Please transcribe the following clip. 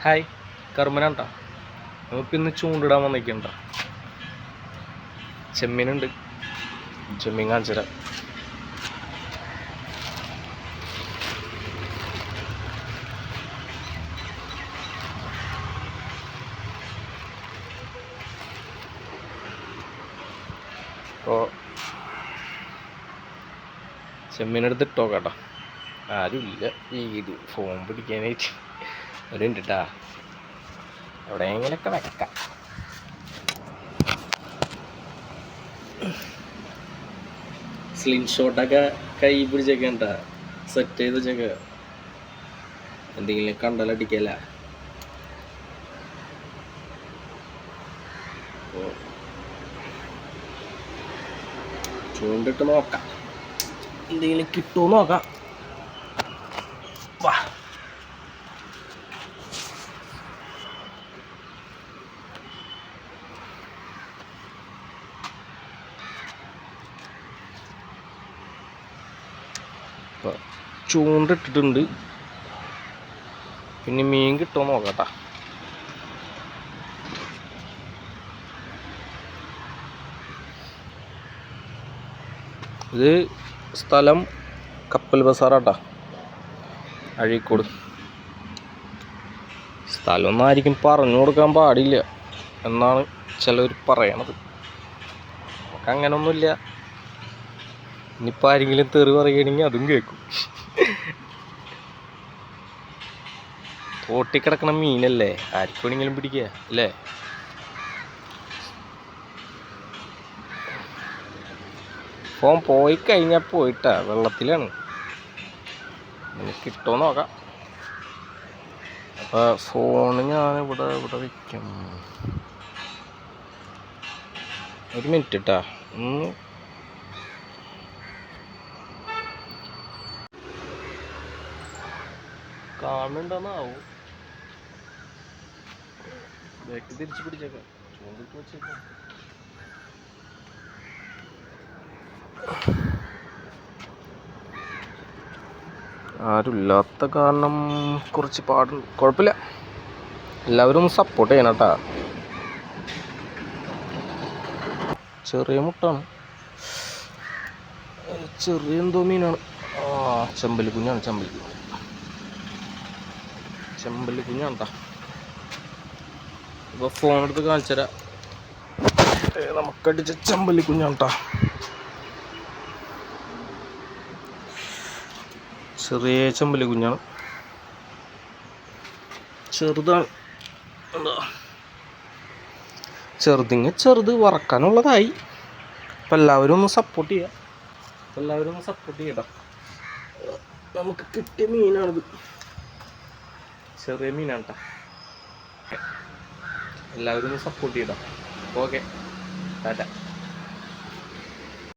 Hi, കർമ്മനാണ്ടാ. നമുക്കിന്ന് ചൂണ്ടിടാൻ വന്നിരിക്കണ്ട. ചെമ്മീനുണ്ട്, ചെമ്മീൻ കാണിച്ചുതരാം. അപ്പോൾ ചെമ്മീനെടുത്തിട്ടോ കേട്ടോ. ആരുമില്ല വീട് ഫോൺ പിടിക്കാനായിട്ട്. ഒരു ഉണ്ട് കേട്ടാ, എവിടെയെങ്കിലൊക്കെ വെക്കാം. സ്ലിം ഷോട്ടൊക്കെ കൈ പിടിച്ചൊക്കെ ഉണ്ടാ സെറ്റ് ചെയ്ത് വെച്ചൊക്കെ എന്തെങ്കിലും കണ്ടാലടിക്കല്ല. ചൂണ്ടിട്ട് നോക്കാം, എന്തെങ്കിലും കിട്ടുമോ നോക്കാം. വാ, ചൂണ്ടിട്ടിട്ടുണ്ട്. പിന്നെ മീൻ കിട്ടുമോ നോക്കട്ടാ. ഇത് സ്ഥലം കപ്പൽ ബസാറാട്ടാ, അഴീക്കോട്. സ്ഥലമൊന്നും ആയിരിക്കും പറഞ്ഞു കൊടുക്കാൻ പാടില്ല എന്നാണ് ചിലർ പറയണത്. നമുക്ക് അങ്ങനൊന്നുമില്ല. ഇനിയിപ്പോൾ ആരെങ്കിലും തെറി പറയുകയാണെങ്കിൽ അതും കേൾക്കും. തോട്ടിക്കിടക്കണ മീനല്ലേ, ആർക്ക് വേണമെങ്കിലും പിടിക്കുക അല്ലേ. ഫോൺ പോയി കഴിഞ്ഞാൽ പോയിട്ടാ, വെള്ളത്തിലാണ്. എനിക്ക് കിട്ടുമോ നോക്കാം. അപ്പോൾ ഫോണ് ഞാനിവിടെ വയ്ക്കും. ഒരു മിനിറ്റ് കേട്ടാ. കാണുന്നുണ്ടെന്നാവും. ബാക്ക് തിരിച്ച് പിടിച്ചേക്കാം, ചൂണ്ടിട്ട് വെച്ചേക്കാം. ആരുമില്ലാത്ത കാരണം കുറച്ച് പാടുണ്ട്. കുഴപ്പമില്ല, എല്ലാവരും ഒന്ന് സപ്പോർട്ട് ചെയ്യണം കേട്ടാ. ചെറിയ മുട്ടാണ്, ചെറിയ എന്തോ മീനാണ്. ചെമ്പല്ലി കുഞ്ഞാണ്, ചെമ്പല്ലി കുഞ്ഞാണ് കേട്ടോ. ഇപ്പോൾ ഫോണെടുത്ത് കാണിച്ചു തരാം. നമുക്കടിച്ച ചെമ്പല്ലി കുഞ്ഞാണ് കേട്ടോ. ചെറിയ ചെമ്പല്ലി കുഞ്ഞാണ്, ചെറുതാണ്. എന്താ ചെറുത് വറക്കാനുള്ളതായി. അപ്പം എല്ലാവരും ഒന്ന് സപ്പോർട്ട് ചെയ്യുക. ചെയ്യട്ടോ. നമുക്ക് കിട്ടിയ മീനാണിത്, ചെറിയ മീനാണ് കേട്ടോ. എല്ലാവരും ഒന്ന് സപ്പോർട്ട് ചെയ്യട്ടോ. ഓക്കെ, ടാറ്റ.